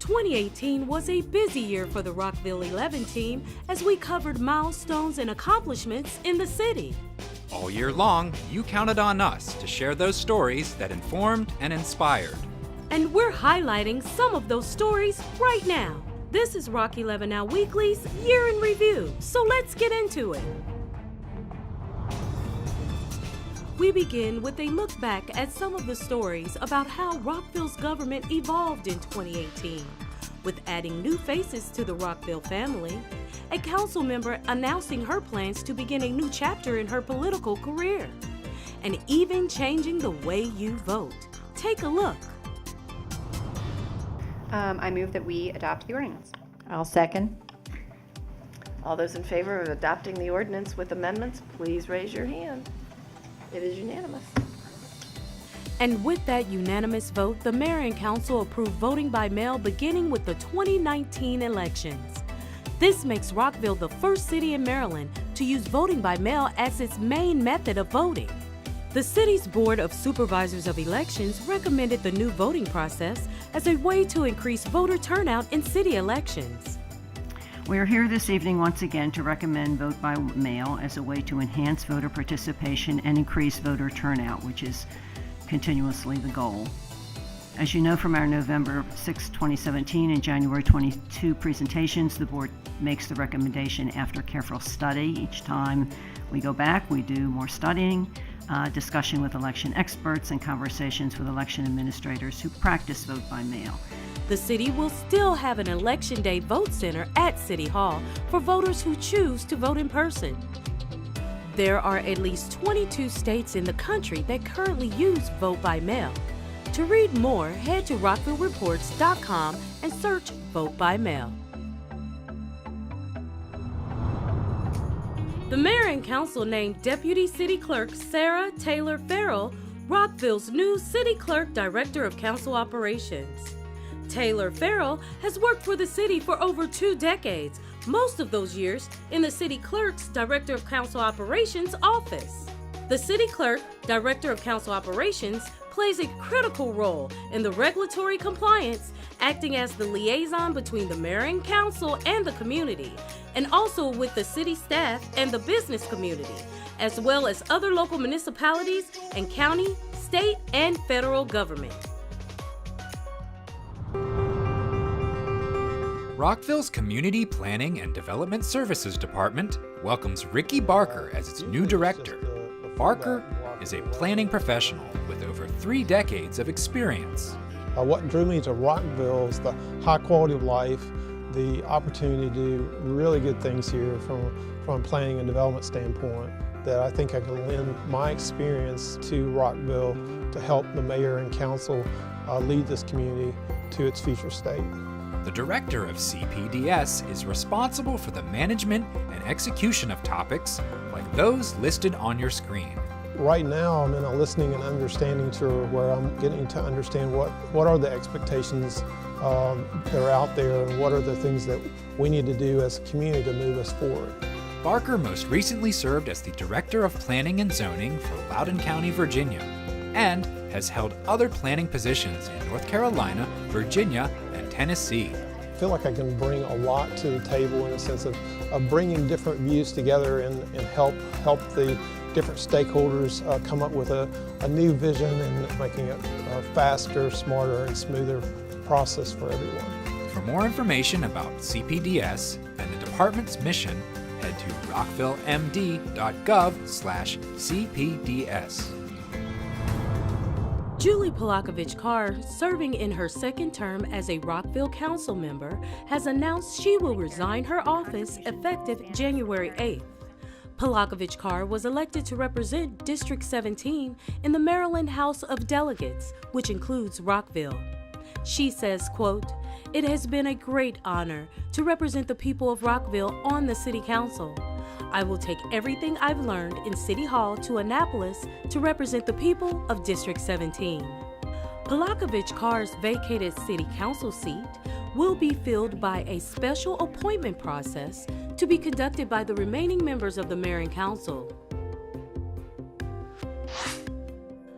2018 was a busy year for the Rockville 11 team as we covered milestones and accomplishments in the city. All year long, you counted on us to share those stories that informed and inspired. And we're highlighting some of those stories right now. This is Rock 11 Now Weekly's Year in Review, so let's get into it. We begin with a look back at some of the stories about how Rockville's government evolved in 2018, with adding new faces to the Rockville family, a council member announcing her plans to begin a new chapter in her political career, and even changing the way you vote. Take a look. I move that we adopt the ordinance. I'll second. All those in favor of adopting the ordinance with amendments, please raise your hand. It is unanimous. And with that unanimous vote, the mayor and council approved voting by mail beginning with the 2019 elections. This makes Rockville the first city in Maryland to use voting by mail as its main method of voting. The city's Board of Supervisors of Elections recommended the new voting process as a way to increase voter turnout in city elections. We are here this evening once again to recommend vote by mail as a way to enhance voter participation and increase voter turnout, which is continuously the goal. As you know from our November 6, 2017 and January 22 presentations, the board makes the recommendation after careful study. Each time we go back, we do more studying, discussion with election experts, and conversations with election administrators who practice vote by mail. The city will still have an Election Day vote center at City Hall for voters who choose to vote in person. There are at least 22 states in the country that currently use vote by mail. To read more, head to rockvillereports.com and search vote by mail. The mayor and council named Deputy City Clerk Sarah Taylor Farrell Rockville's new City Clerk Director of Council Operations. Taylor Farrell has worked for the city for over 2 decades, most of those years in the City Clerk's Director of Council Operations office. The City Clerk, Director of Council Operations, plays a critical role in the regulatory compliance, acting as the liaison between the mayor and council and the community, and also with the city staff and the business community, as well as other local municipalities and county, state, and federal government. Rockville's Community Planning and Development Services Department welcomes Ricky Barker as its new director. Barker is a planning professional with over 3 decades of experience. What drew me to Rockville is the high quality of life, the opportunity to do really good things here from a planning and development standpoint, that I think I can lend my experience to Rockville to help the mayor and council lead this community to its future state. The director of CPDS is responsible for the management and execution of topics like those listed on your screen. Right now I'm in a listening and understanding tour where I'm getting to understand what are the expectations that are out there and what are the things that we need to do as a community to move us forward. Barker most recently served as the Director of Planning and Zoning for Loudoun County, Virginia, and has held other planning positions in North Carolina, Virginia, and Tennessee. I feel like I can bring a lot to the table in a sense of bringing different views together and help the different stakeholders come up with a new vision and making it a faster, smarter, and smoother process for everyone. For more information about CPDS and the department's mission, head to rockvillemd.gov/CPDS. Julie Polakovich Carr, serving in her second term as a Rockville council member, has announced she will resign her office effective January 8th. Polakovich Carr was elected to represent District 17 in the Maryland House of Delegates, which includes Rockville. She says, quote, "It has been a great honor to represent the people of Rockville on the City Council. I will take everything I've learned in City Hall to Annapolis to represent the people of District 17. Polakovich Carr's vacated City Council seat will be filled by a special appointment process to be conducted by the remaining members of the Mayor and Council.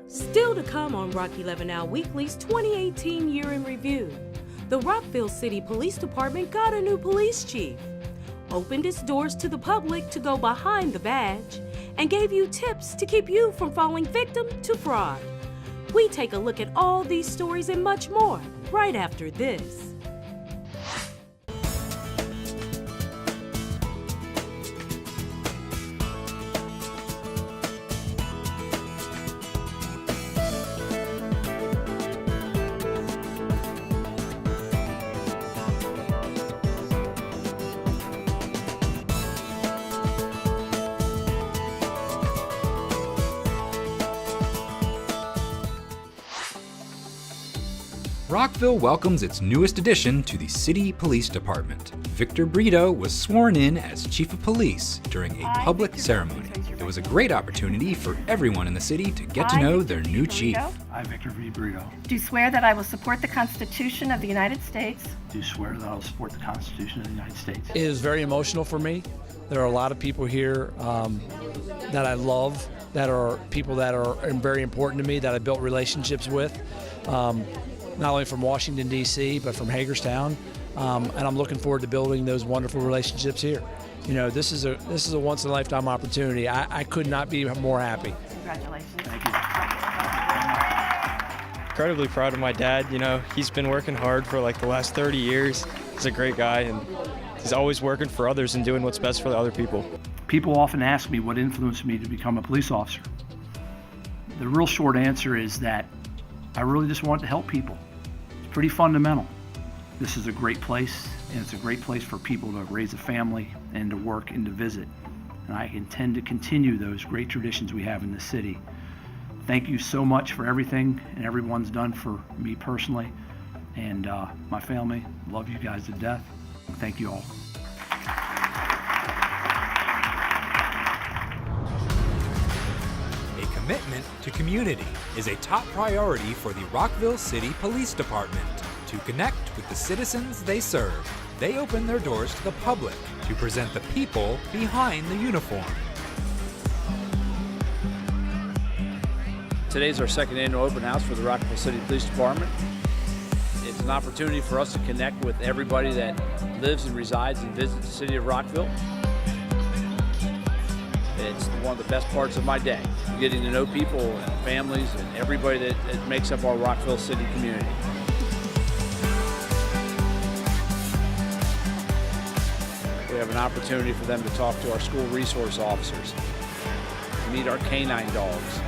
Still to come on Rock 11 Now Weekly's 2018 Year in Review. the Rockville City Police Department got a new police chief, opened its doors to the public to go behind the badge, and gave you tips to keep you from falling victim to fraud. We take a look at all these stories and much more right after this. Rockville welcomes its newest addition to the City Police Department. Victor Brito was sworn in as Chief of Police during a public ceremony. It was a great opportunity for everyone in the city to get to know their new chief. I, Victor V. Brito, Do swear that I will support the Constitution of the United States. do swear that I will support the Constitution of the United States. It is very emotional for me. There are a lot of people here that I love, that are people that are very important to me, that I built relationships with. Not only from Washington, D.C., but from Hagerstown, and I'm looking forward to building those wonderful relationships here. You know, this is a once-in-a-lifetime opportunity. I could not be more happy. Congratulations. Thank you. Incredibly proud of my dad. You know, he's been working hard for like the last 30 years. He's a great guy, and he's always working for others and doing what's best for the other people. People often ask me what influenced me to become a police officer. The real short answer is that I really just want to help people. It's pretty fundamental. This is a great place, and it's a great place for people to raise a family and to work and to visit. And I intend to continue those great traditions we have in the city. Thank you so much for everything and everyone's done for me personally and my family. Love you guys to death. Thank you all. Commitment to community is a top priority for the Rockville City Police Department. To connect with the citizens they serve, they open their doors to the public to present the people behind the uniform. Today's our second annual open house for the Rockville City Police Department. It's an opportunity for us to connect with everybody that lives and resides and visits the city of Rockville. It's one of the best parts of my day, getting to know people and families and everybody that makes up our Rockville City community. We have an opportunity for them to talk to our school resource officers, meet our canine dogs,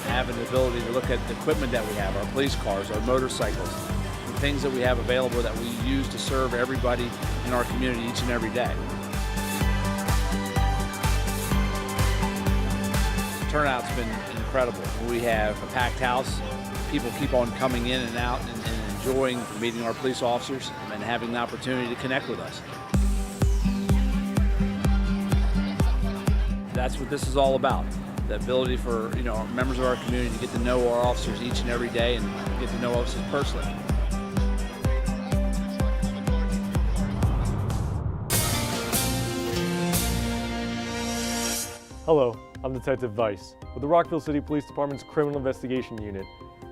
have an ability to look at the equipment that we have, our police cars, our motorcycles, and things that we have available that we use to serve everybody in our community each and every day. Turnout's been incredible. We have a packed house. People keep on coming in and out and enjoying meeting our police officers and having the opportunity to connect with us. That's what this is all about. The ability for members of our community to get to know our officers each and every day and get to know officers personally. Hello, I'm Detective Vice with the Rockville City Police Department's Criminal Investigation Unit.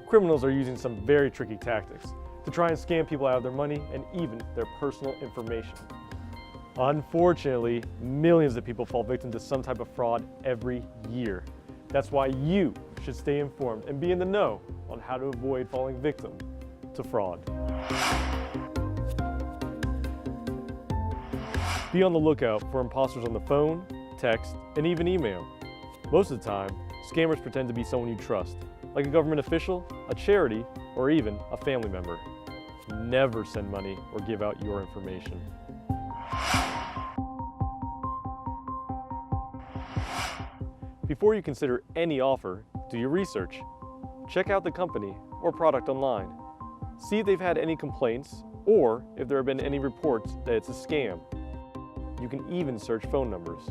Criminals are using some very tricky tactics to try and scam people out of their money and even their personal information. Unfortunately, millions of people fall victim to some type of fraud every year. That's why you should stay informed and be in the know on how to avoid falling victim to fraud. Be on the lookout for imposters on the phone, text, and even email. Most of the time, scammers pretend to be someone you trust, like a government official, a charity, or even a family member. Never send money or give out your information. Before you consider any offer, do your research. Check out the company or product online. See if they've had any complaints or if there have been any reports that it's a scam. You can even search phone numbers.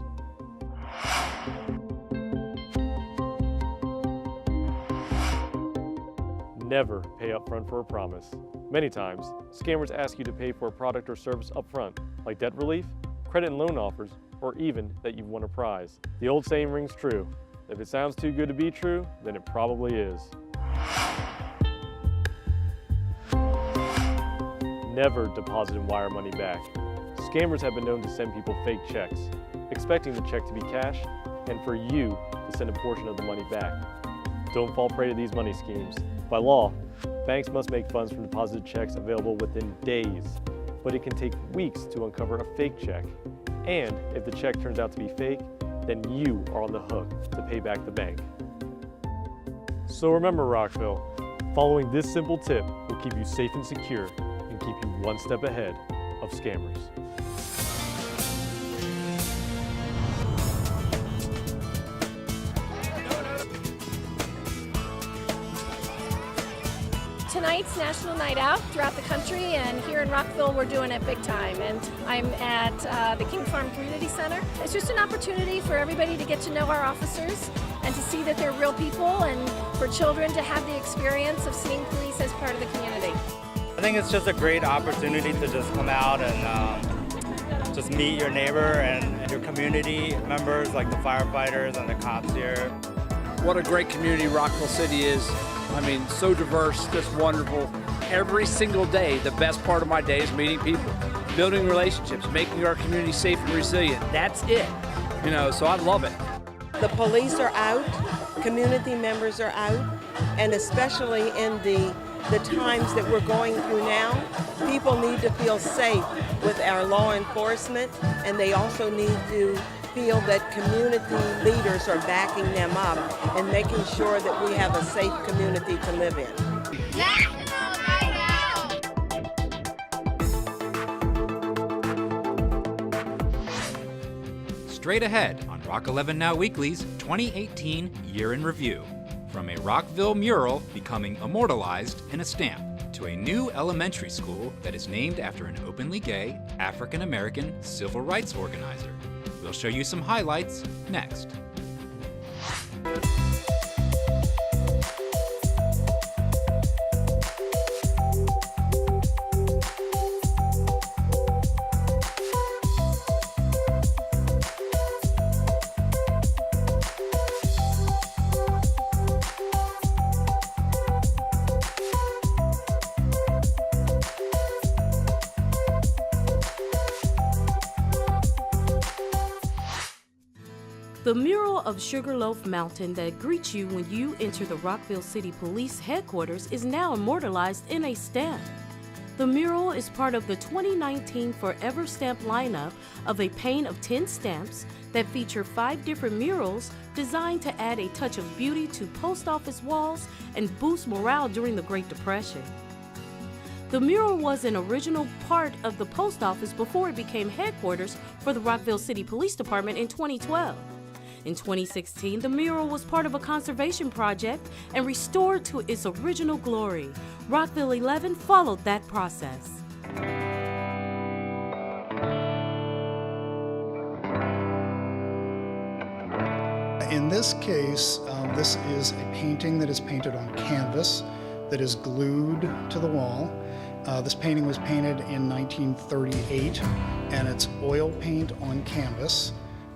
Never pay upfront for a promise. Many times, scammers ask you to pay for a product or service upfront, like debt relief, credit and loan offers, or even that you've won a prize. The old saying rings true. If it sounds too good to be true, then it probably is. never deposit and wire money back. Scammers have been known to send people fake checks, expecting the check to be cash and for you to send a portion of the money back. Don't fall prey to these money schemes. By law, banks must make funds from deposited checks available within days, but it can take weeks to uncover a fake check. And if the check turns out to be fake, then you are on the hook to pay back the bank. So remember, Rockville, following this simple tip will keep you safe and secure and keep you one step ahead of scammers. Tonight's National Night Out throughout the country, and here in Rockville we're doing it big time. And I'm at the King Farm Community Center. It's just an opportunity for everybody to get to know our officers and to see that they're real people, and for children to have the experience of seeing police as part of the community. I think it's just a great opportunity to just come out and just meet your neighbor and your community members like the firefighters and the cops here. What a great community Rockville City is. I mean, so diverse, just wonderful. Every single day, the best part of my day is meeting people, building relationships, making our community safe and resilient. That's it, you know, so I love it. The police are out, community members are out, and especially in the times that we're going through now, people need to feel safe with our law enforcement, and they also need to feel that community leaders are backing them up and making sure that we have a safe community to live in. Straight ahead on Rock 11 Now Weekly's 2018 Year in Review. From a Rockville mural becoming immortalized in a stamp, to a new elementary school that is named after an openly gay African-American civil rights organizer. We'll show you some highlights next. The mural of Sugarloaf Mountain that greets you when you enter the Rockville City Police headquarters is now immortalized in a stamp. The mural is part of the 2019 Forever Stamp lineup of a pane of 10 stamps that feature 5 different murals designed to add a touch of beauty to post office walls and boost morale during the Great Depression. The mural was an original part of the post office before it became headquarters for the Rockville City Police Department in 2012. In 2016, the mural was part of a conservation project and restored to its original glory. Rockville 11 followed that process. In this case, this is a painting that is painted on canvas that is glued to the wall. This painting was painted in 1938, and it's oil paint on canvas.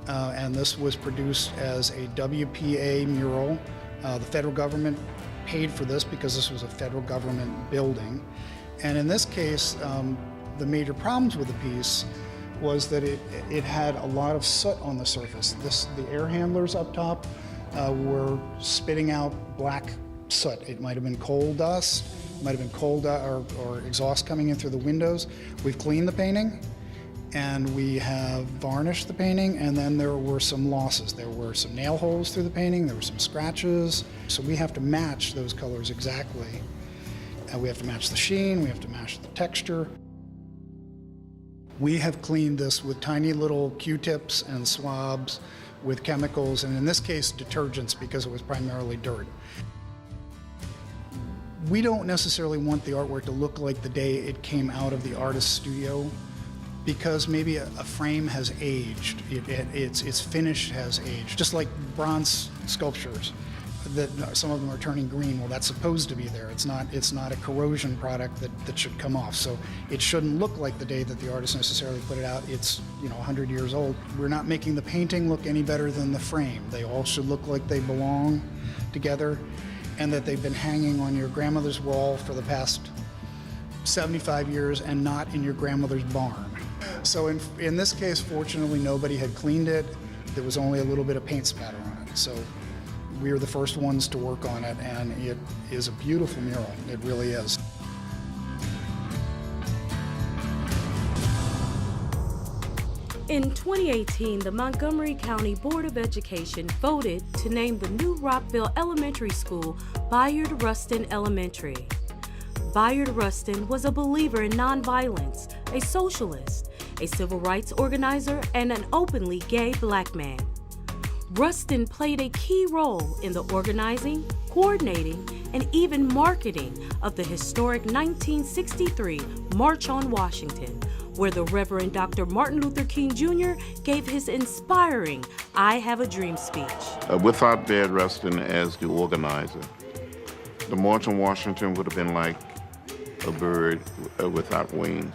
And this was produced as a WPA mural. The federal government paid for this because this was a federal government building. And in this case, the major problems with the piece was that it had a lot of soot on the surface. The air handlers up top were spitting out black soot. It might have been coal dust, it might have been coal or exhaust coming in through the windows. We've cleaned the painting, and we have varnished the painting, and then there were some losses. There were some nail holes through the painting, there were some scratches. So we have to match those colors exactly. We have to match the sheen, we have to match the texture. We have cleaned this with tiny little Q-tips and swabs with chemicals, and in this case, detergents, because it was primarily dirt. We don't necessarily want the artwork to look like the day it came out of the artist's studio, because maybe a frame has aged, its finish has aged, just like bronze sculptures. That some of them are turning green. Well, that's supposed to be there. It's not a corrosion product that should come off. So it shouldn't look like the day that the artist necessarily put it out. It's 100 years old. We're not making the painting look any better than the frame. They all should look like they belong together, and that they've been hanging on your grandmother's wall for the past 75 years and not in your grandmother's barn. So in this case, fortunately, nobody had cleaned it. There was only a little bit of paint spatter on it. So we were the first ones to work on it, and it is a beautiful mural. It really is. In 2018, the Montgomery County Board of Education voted to name the new Rockville Elementary School Bayard Rustin Elementary. Bayard Rustin was a believer in nonviolence, a socialist, a civil rights organizer, and an openly gay black man. Rustin played a key role in the organizing, coordinating, and even marketing of the historic 1963 March on Washington, where the Reverend Dr. Martin Luther King Jr. gave his inspiring I Have a Dream speech. Without Bayard Rustin as the organizer, the March on Washington would have been like a bird without wings.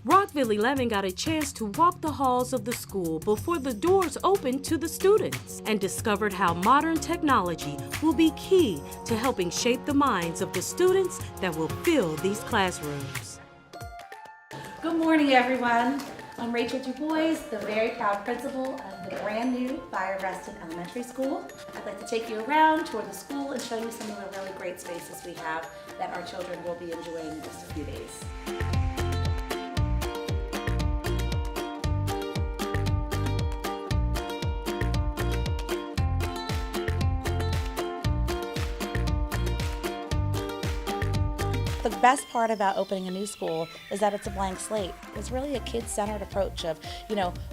Rockville 11 got a chance to walk the halls of the school before the doors opened to the students and discovered how modern technology will be key to helping shape the minds of the students that will fill these classrooms. Good morning, everyone. I'm Rachel DuBois, the very proud principal of the brand new Bayard Rustin Elementary School. I'd like to take you around, tour the school, and show you some of the really great spaces we have that our children will be enjoying in just a few days. The best part about opening a new school is that it's a blank slate. It's really a kid-centered approach of,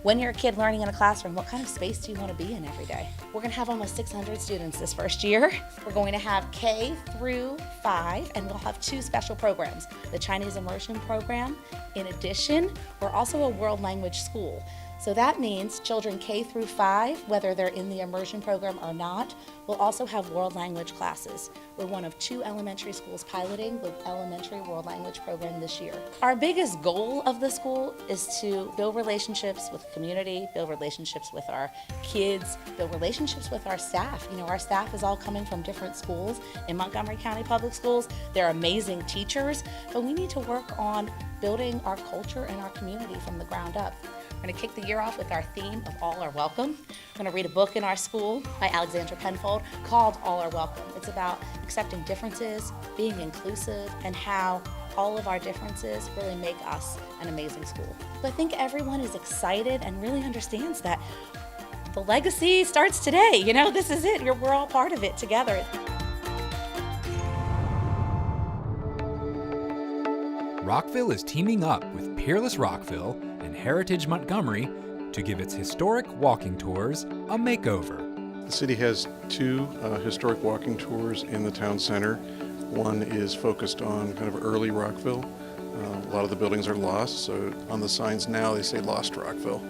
when you're a kid learning in a classroom, what kind of space do you want to be in every day? We're going to have almost 600 students this first year. We're going to have K through 5, and we'll have 2 special programs, the Chinese Immersion Program. In addition, we're also a world language school. So that means children K through 5, whether they're in the immersion program or not, will also have world language classes. We're one of 2 elementary schools piloting the elementary world language program this year. Our biggest goal of the school is to build relationships with the community, build relationships with our kids, build relationships with our staff. Our staff is all coming from different schools in Montgomery County Public Schools. They're amazing teachers, but we need to work on building our culture and our community from the ground up. We're going to kick the year off with our theme of All Are Welcome. We're going to read a book in our school by Alexandra Penfold called All Are Welcome. It's about accepting differences, being inclusive, and how all of our differences really make us an amazing school. But I think everyone is excited and really understands that the legacy starts today. This is it. We're all part of it together. Rockville is teaming up with Peerless Rockville and Heritage Montgomery to give its historic walking tours a makeover. The city has 2 historic walking tours in the town center. One is focused on kind of early Rockville. A lot of the buildings are lost, so on the signs now they say Lost Rockville.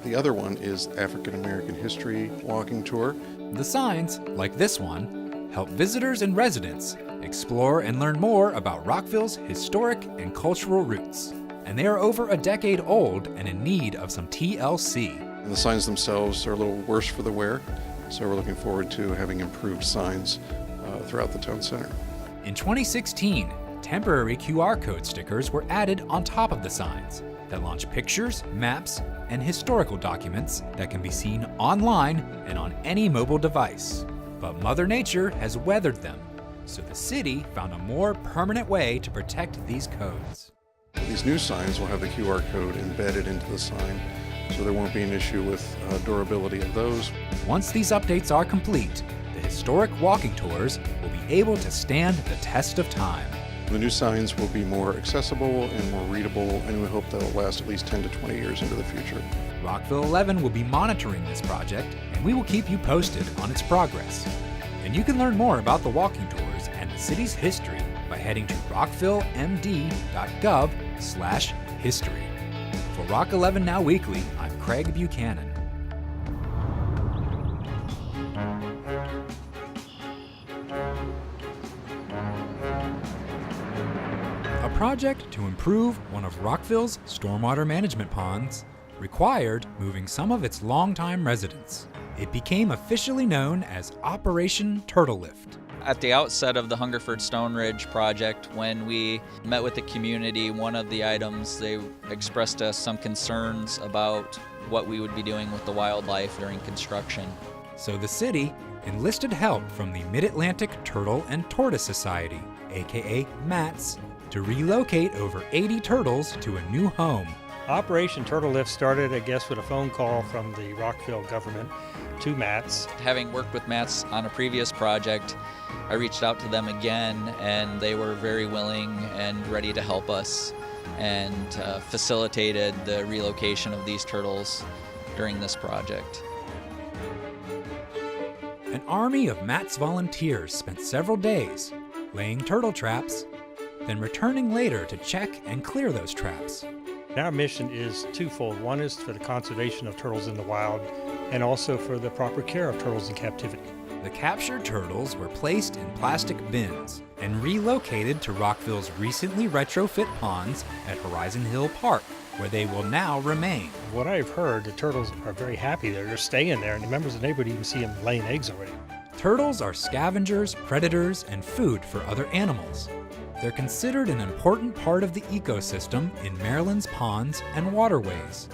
The other one is African American History walking tour. The signs, like this one, help visitors and residents explore and learn more about Rockville's historic and cultural roots. And they are over a decade old and in need of some TLC. And the signs themselves are a little worse for the wear, so we're looking forward to having improved signs throughout the town center. In 2016, temporary QR code stickers were added on top of the signs that launch pictures, maps, and historical documents that can be seen online and on any mobile device. But Mother Nature has weathered them, so the city found a more permanent way to protect these codes. These new signs will have the QR code embedded into the sign, so there won't be an issue with durability of those. Once these updates are complete, the historic walking tours will be able to stand the test of time. The new signs will be more accessible and more readable, and we hope they'll last at least 10 to 20 years into the future. Rockville 11 will be monitoring this project, and we will keep you posted on its progress. And you can learn more about the walking tours and the city's history by heading to rockvillemd.gov/history. For Rock 11 Now Weekly, I'm Craig Buchanan. A project to improve one of Rockville's stormwater management ponds required moving some of its longtime residents. It became officially known as Operation Turtle Lift. At the outset of the Hungerford Stone Ridge project, when we met with the community, one of the items they expressed to us some concerns about what we would be doing with the wildlife during construction. So the city enlisted help from the Mid-Atlantic Turtle and Tortoise Society, aka MATS, to relocate over 80 turtles to a new home. Operation Turtle Lift started, I guess, with a phone call from the Rockville government to MATS. Having worked with MATS on a previous project, I reached out to them again, and they were very willing and ready to help us, and facilitated the relocation of these turtles during this project. An army of MATS volunteers spent several days laying turtle traps, then returning later to check and clear those traps. Our mission is twofold. One is for the conservation of turtles in the wild, and also for the proper care of turtles in captivity. The captured turtles were placed in plastic bins and relocated to Rockville's recently retrofit ponds at Horizon Hill Park, where they will now remain. What I've heard, the turtles are very happy there. They're staying there, and the members of the neighborhood even see them laying eggs already. Turtles are scavengers, predators, and food for other animals. They're considered an important part of the ecosystem in Maryland's ponds and waterways.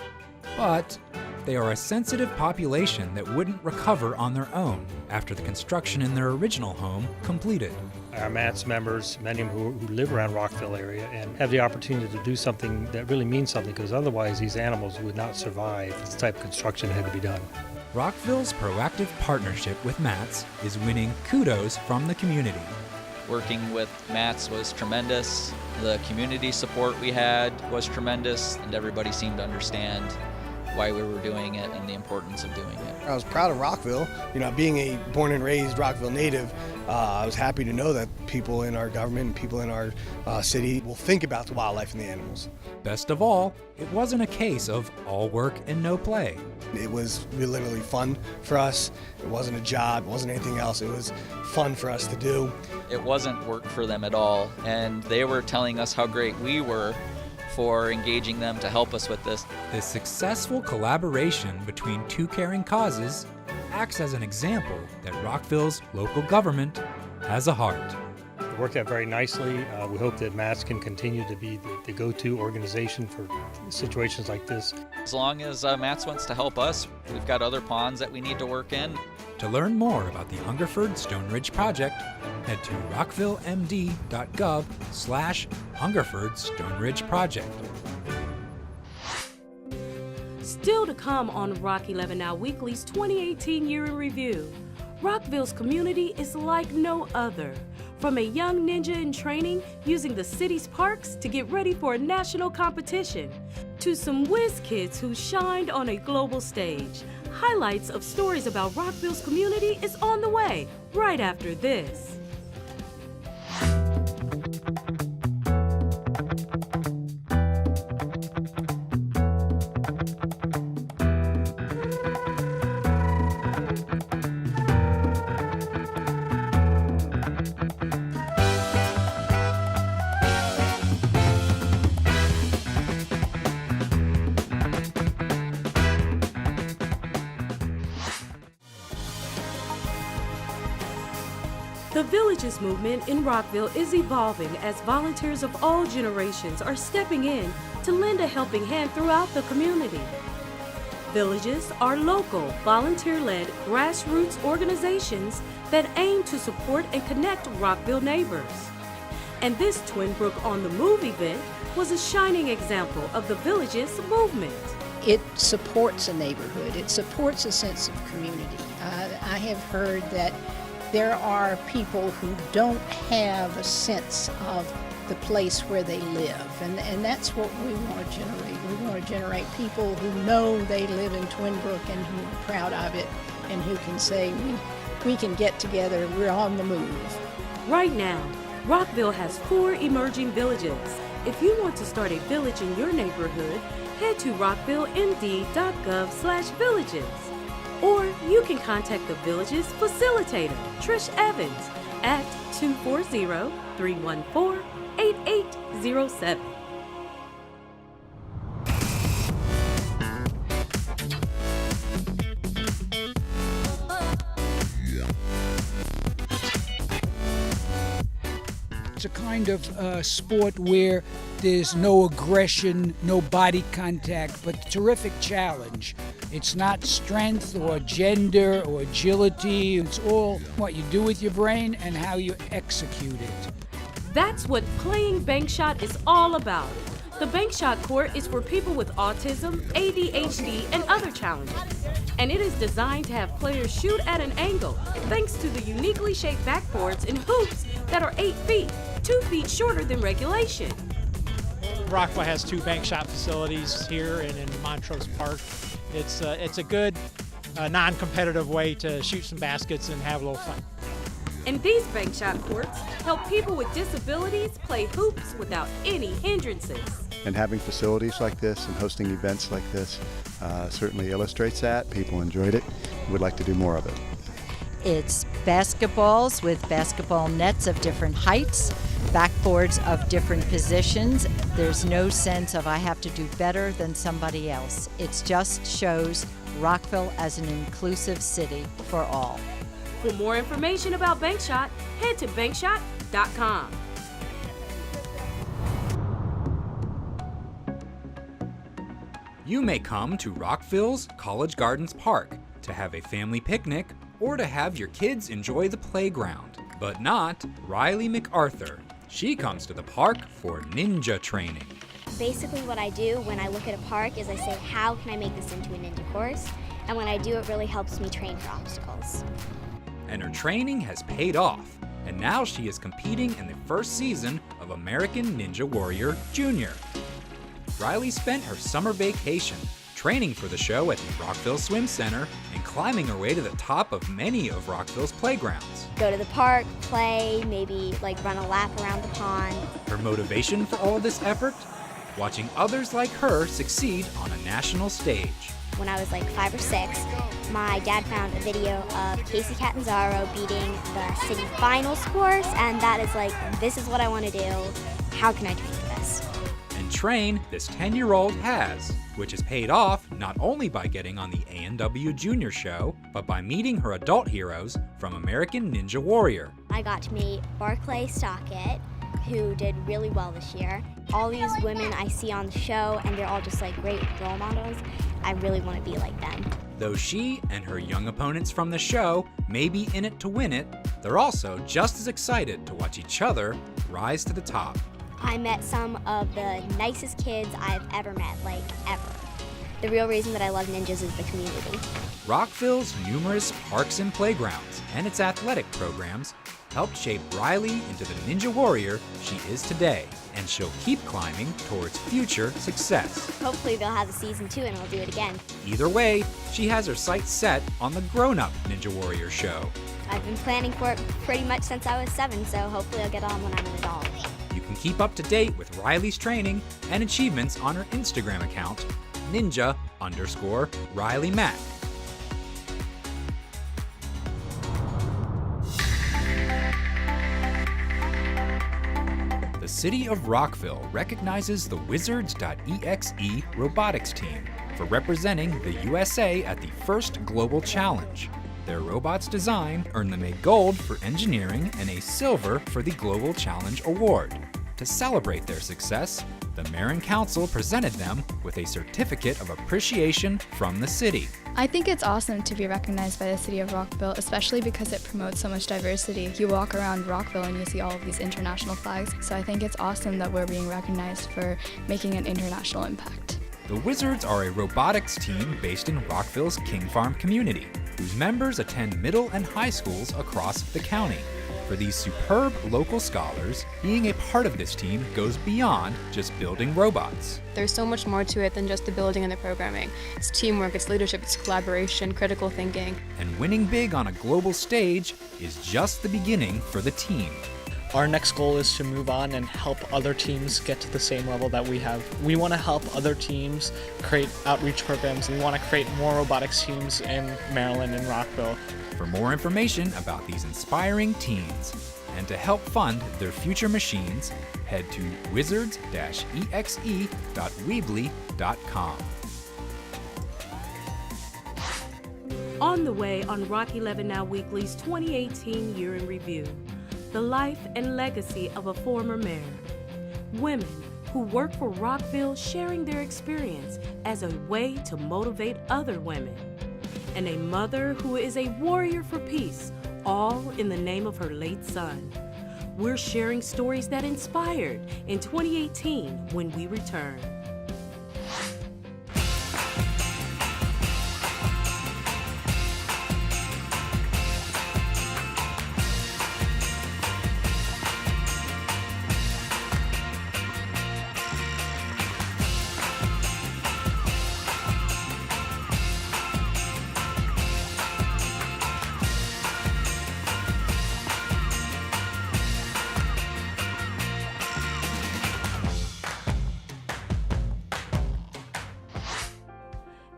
But they are a sensitive population that wouldn't recover on their own after the construction in their original home completed. Our MATS members, many of them who live around Rockville area, and have the opportunity to do something that really means something, because otherwise these animals would not survive this type of construction that had to be done. Rockville's proactive partnership with MATS is winning kudos from the community. Working with MATS was tremendous. The community support we had was tremendous, and everybody seemed to understand why we were doing it and the importance of doing it. I was proud of Rockville. You know, being a born and raised Rockville native, I was happy to know that people in our government and people in our city will think about the wildlife and the animals. Best of all, it wasn't a case of all work and no play. It was literally fun for us. It wasn't a job, it wasn't anything else. It was fun for us to do. It wasn't work for them at all, and they were telling us how great we were for engaging them to help us with this. This successful collaboration between two caring causes acts as an example that Rockville's local government has a heart. It worked out very nicely. We hope that MATS can continue to be the go-to organization for situations like this. As long as MATS wants to help us, we've got other ponds that we need to work in. To learn more about the Hungerford Stone Ridge project, head to rockvillemd.gov/Hungerford Stone Ridge Project. Still to come on Rock 11 Now Weekly's 2018 Year in Review. Rockville's community is like no other. From a young ninja in training using the city's parks to get ready for a national competition, to some whiz kids who shined on a global stage. Highlights of stories about Rockville's community is on the way right after this. The Villages movement in Rockville is evolving as volunteers of all generations are stepping in to lend a helping hand throughout the community. Villages are local, volunteer-led grassroots organizations that aim to support and connect Rockville neighbors. And this Twin Brook on the Move event was a shining example of the Villages movement. It supports a neighborhood. It supports a sense of community. I have heard that there are people who don't have a sense of the place where they live, and that's what we want to generate. We want to generate people who know they live in Twin Brook and who are proud of it, and who can say, we can get together, we're on the move. Right now, Rockville has 4 emerging villages. If you want to start a village in your neighborhood, head to rockvillemd.gov/villages. Or you can contact the Villages facilitator, Trish Evans, at 240-314-8807. kind of sport where there's no aggression, no body contact, but terrific challenge. It's not strength or gender or agility. It's all what you do with your brain and how you execute it. That's what playing bank shot is all about. The bank shot court is for people with autism, ADHD, and other challenges. And it is designed to have players shoot at an angle thanks to the uniquely shaped backboards and hoops that are 8 feet, 2 feet shorter than regulation. Rockville has 2 bank shot facilities here and in Montrose Park. It's a good non-competitive way to shoot some baskets and have a little fun. And these bank shot courts help people with disabilities play hoops without any hindrances. And having facilities like this and hosting events like this certainly illustrates that. People enjoyed it. Would like to do more of it. It's basketballs with basketball nets of different heights, backboards of different positions. There's no sense of I have to do better than somebody else. It just shows Rockville as an inclusive city for all. For more information about Bankshot, head to bankshot.com. You may come to Rockville's College Gardens Park to have a family picnic or to have your kids enjoy the playground, but not Riley MacArthur. She comes to the park for ninja training. Basically what I do when I look at a park is I say, how can I make this into a ninja course? And when I do, it really helps me train for obstacles. And her training has paid off, and now she is competing in the first season of American Ninja Warrior Junior. Riley spent her summer vacation training for the show at the Rockville Swim Center and climbing her way to the top of many of Rockville's playgrounds. Go to the park, play, maybe run a lap around the pond. Her motivation for all of this effort? Watching others like her succeed on a national stage. When I was 5 or 6, my dad found a video of Casey Catanzaro beating the city finals course, and that is this is what I want to do. How can I train for this? And train this 10-year-old has, which is paid off not only by getting on the A&W Junior show, but by meeting her adult heroes from American Ninja Warrior. I got to meet Barclay Stockett, who did really well this year. All these women I see on the show, and they're all just great role models. I really want to be like them. Though she and her young opponents from the show may be in it to win it, they're also just as excited to watch each other rise to the top. I met some of the nicest kids I've ever met, ever. The real reason that I love ninjas is the community. Rockville's numerous parks and playgrounds and its athletic programs helped shape Riley into the Ninja Warrior she is today, and she'll keep climbing towards future success. Hopefully they'll have a season 2 and I'll do it again. Either way, she has her sights set on the grown-up Ninja Warrior show. I've been planning for it pretty much since I was 7, so hopefully I'll get on when I'm an adult. You can keep up to date with Riley's training and achievements on her Instagram account, ninja_Riley Mack. The City of Rockville recognizes the Wizards.exe robotics team for representing the USA at the first Global Challenge. Their robots' design earned them a gold for engineering and a silver for the Global Challenge Award. To celebrate their success, the Mayor and Council presented them with a certificate of appreciation from the city. I think it's awesome to be recognized by the City of Rockville, especially because it promotes so much diversity. You walk around Rockville and you see all of these international flags, so I think it's awesome that we're being recognized for making an international impact. The Wizards are a robotics team based in Rockville's King Farm community, whose members attend middle and high schools across the county. For these superb local scholars, being a part of this team goes beyond just building robots. There's so much more to it than just the building and the programming. It's teamwork, it's leadership, it's collaboration, critical thinking. And winning big on a global stage is just the beginning for the team. Our next goal is to move on and help other teams get to the same level that we have. We want to help other teams create outreach programs. We want to create more robotics teams in Maryland and Rockville. For more information about these inspiring teens and to help fund their future machines, head to wizards-exe.weebly.com. On the way on Rock 11 Now Weekly's 2018 Year in Review. the life and legacy of a former mayor. Women who work for Rockville sharing their experience as a way to motivate other women. And a mother who is a warrior for peace, all in the name of her late son. We're sharing stories that inspired in 2018 when we return.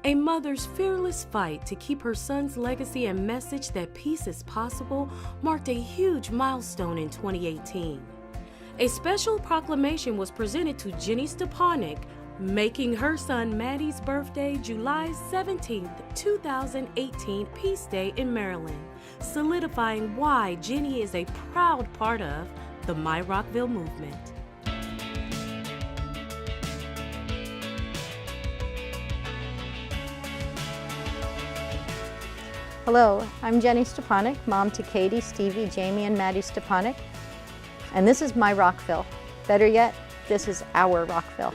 A mother's fearless fight to keep her son's legacy and message that peace is possible marked a huge milestone in 2018. A special proclamation was presented to Jenny Stepanek, making her son Maddie's birthday July 17, 2018 Peace Day in Maryland, solidifying why Jenny is a proud part of the My Rockville movement. Hello, I'm Jenny Stepanek, mom to Katie, Stevie, Jamie, and Maddie Stepanek. And this is my Rockville. Better yet, this is our Rockville.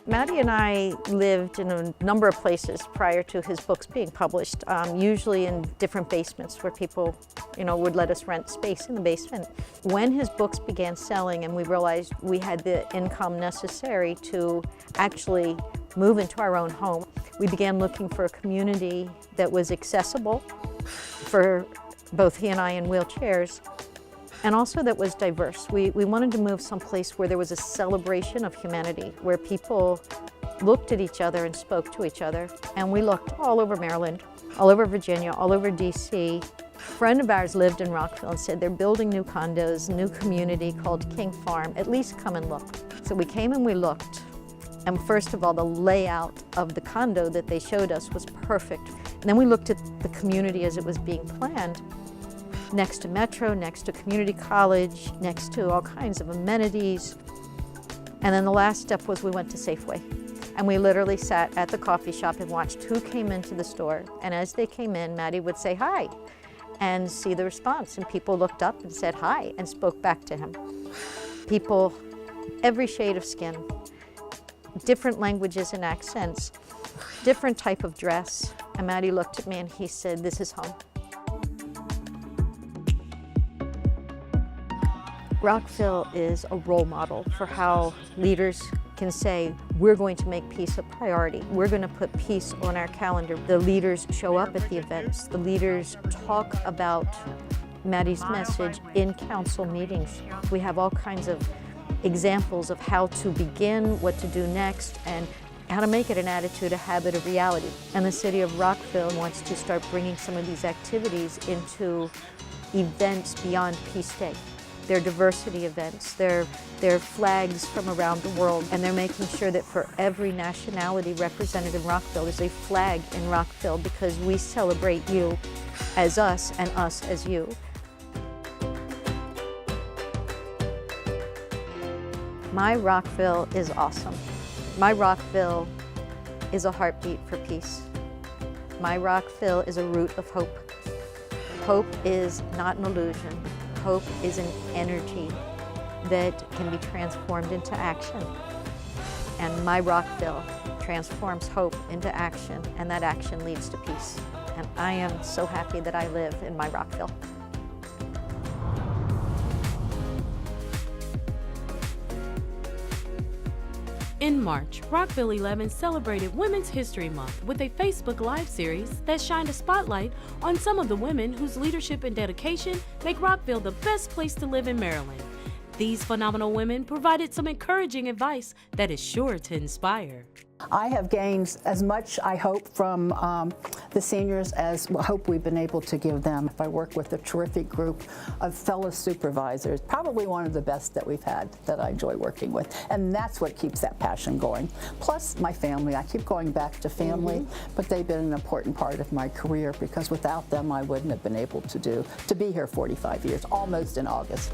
Maddie and I lived in a number of places prior to his books being published, usually in different basements where people, would let us rent space in the basement. When his books began selling and we realized we had the income necessary to actually move into our own home, we began looking for a community that was accessible for both he and I in wheelchairs, and also that was diverse. We wanted to move someplace where there was a celebration of humanity, where people looked at each other and spoke to each other. And we looked all over Maryland, all over Virginia, all over DC. A friend of ours lived in Rockville and said they're building new condos, new community called King Farm. At least come and look. So we came and we looked. And first of all, the layout of the condo that they showed us was perfect. And then we looked at the community as it was being planned, next to Metro, next to community college, next to all kinds of amenities. And then the last step was we went to Safeway. And we literally sat at the coffee shop and watched who came into the store. And as they came in, Maddie would say hi and see the response. And people looked up and said hi and spoke back to him. People, every shade of skin, different languages and accents, different type of dress. And Maddie looked at me and he said, "This is home." Rockville is a role model for how leaders can say, we're going to make peace a priority. We're going to put peace on our calendar. The leaders show up at the events. The leaders talk about Maddie's message in council meetings. We have all kinds of examples of how to begin, what to do next, and how to make it an attitude, a habit, a reality. And the city of Rockville wants to start bringing some of these activities into events beyond Peace Day. They're diversity events, they're flags from around the world, and they're making sure that for every nationality represented in Rockville, there's a flag in Rockville because we celebrate you as us and us as you. My Rockville is awesome. My Rockville is a heartbeat for peace. My Rockville is a root of hope. Hope is not an illusion. Hope is an energy that can be transformed into action. And my Rockville transforms hope into action, and that action leads to peace. And I am so happy that I live in my Rockville. In March, Rockville 11 celebrated Women's History Month with a Facebook Live series that shined a spotlight on some of the women whose leadership and dedication make Rockville the best place to live in Maryland. These phenomenal women provided some encouraging advice that is sure to inspire. I have gained as much, I hope, from the seniors as I hope we've been able to give them. I work with a terrific group of fellow supervisors, probably one of the best that we've had that I enjoy working with. And that's what keeps that passion going. Plus my family. I keep going back to family, but they've been an important part of my career because without them I wouldn't have been able to be here 45 years, almost in August.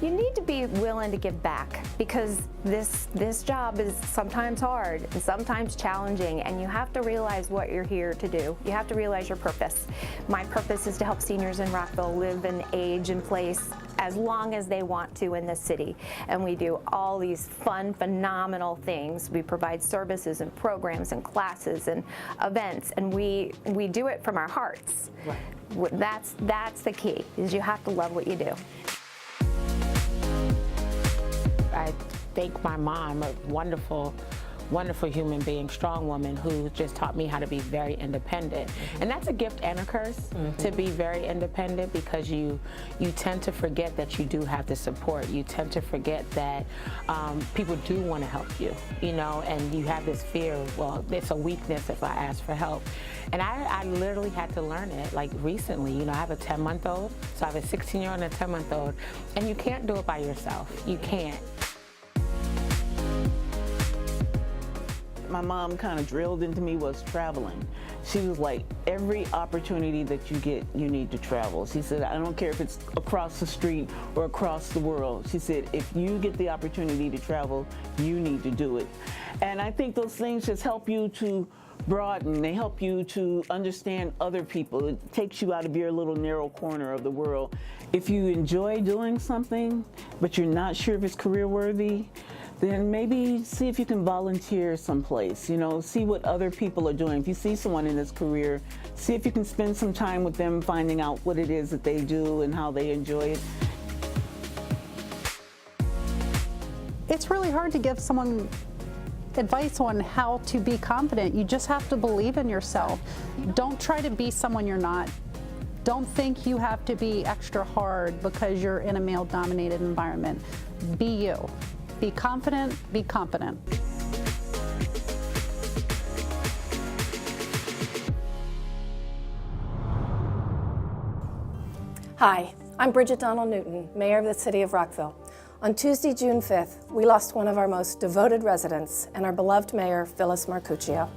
You need to be willing to give back because this job is sometimes hard and sometimes challenging, and you have to realize what you're here to do. You have to realize your purpose. My purpose is to help seniors in Rockville live and age and place as long as they want to in this city. And we do all these fun, phenomenal things. We provide services and programs and classes and events, and we do it from our hearts. Right. That's the key, is you have to love what you do. I thank my mom, a wonderful human being, strong woman who just taught me how to be very independent. And that's a gift and a curse, to be very independent, because you tend to forget that you do have the support. You tend to forget that people do want to help you, and you have this fear of, well, it's a weakness if I ask for help. And I literally had to learn it, like recently. I have a 10-month-old, so I have a 16-year-old and a 10-month-old, and you can't do it by yourself. You can't. My mom kind of drilled into me was traveling. She was like, every opportunity that you get, you need to travel. She said, I don't care if it's across the street or across the world. She said, if you get the opportunity to travel, you need to do it. And I think those things just help you to broaden. They help you to understand other people. It takes you out of your little narrow corner of the world. If you enjoy doing something, but you're not sure if it's career worthy, then maybe see if you can volunteer someplace, see what other people are doing. If you see someone in this career, see if you can spend some time with them finding out what it is that they do and how they enjoy it. It's really hard to give someone advice on how to be confident. You just have to believe in yourself. Don't try to be someone you're not. Don't think you have to be extra hard because you're in a male-dominated environment. Be you. Be confident, be competent. Hi, I'm Bridget Donald-Newton, Mayor of the City of Rockville. On Tuesday, June 5th, we lost one of our most devoted residents and our beloved Mayor, Phyllis Marcuccio.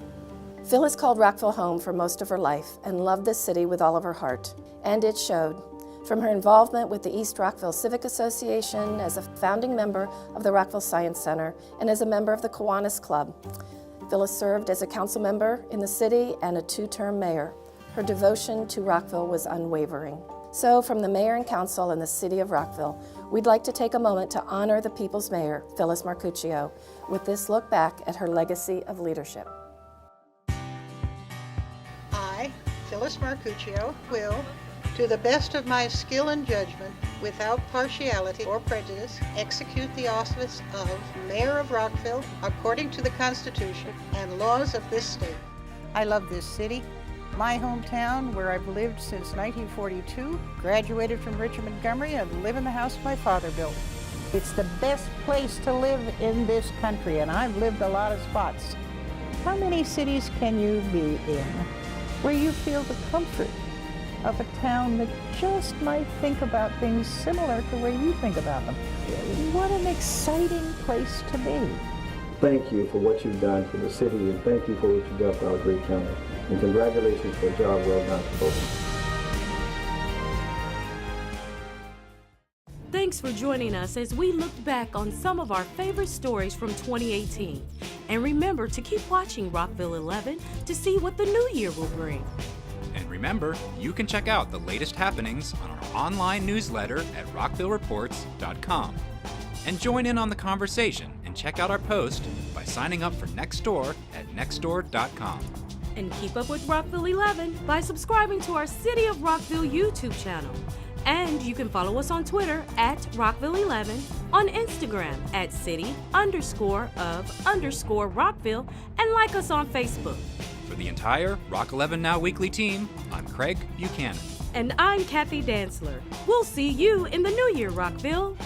Phyllis called Rockville home for most of her life and loved this city with all of her heart, and it showed. From her involvement with the East Rockville Civic Association as a founding member of the Rockville Science Center and as a member of the Kiwanis Club, Phyllis served as a council member in the city and a two-term mayor. Her devotion to Rockville was unwavering. So from the mayor and council and the city of Rockville, we'd like to take a moment to honor the people's mayor, Phyllis Marcuccio, with this look back at her legacy of leadership. I, Phyllis Marcuccio, will, to the best of my skill and judgment, without partiality or prejudice, execute the office of Mayor of Rockville according to the Constitution and laws of this state. I love this city, my hometown, where I've lived since 1942, graduated from Richard Montgomery, and live in the house my father built. It's the best place to live in this country, and I've lived a lot of spots. How many cities can you be in where you feel the comfort of a town that just might think about things similar to the way you think about them? What an exciting place to be. Thank you for what you've done for the city, and thank you for what you've done for our great county. And congratulations for a job well done to both. Thanks for joining us as we look back on some of our favorite stories from 2018. And remember to keep watching Rockville 11 to see what the new year will bring. And remember, you can check out the latest happenings on our online newsletter at rockvillereports.com. And join in on the conversation and check out our post by signing up for Nextdoor at nextdoor.com. And keep up with Rockville 11 by subscribing to our City of Rockville YouTube channel. And you can follow us on Twitter at Rockville 11, on Instagram at city_of_Rockville, and like us on Facebook. For the entire Rock 11 Now Weekly team, I'm Craig Buchanan. And I'm Kathy Dantzler. We'll see you in the new year, Rockville.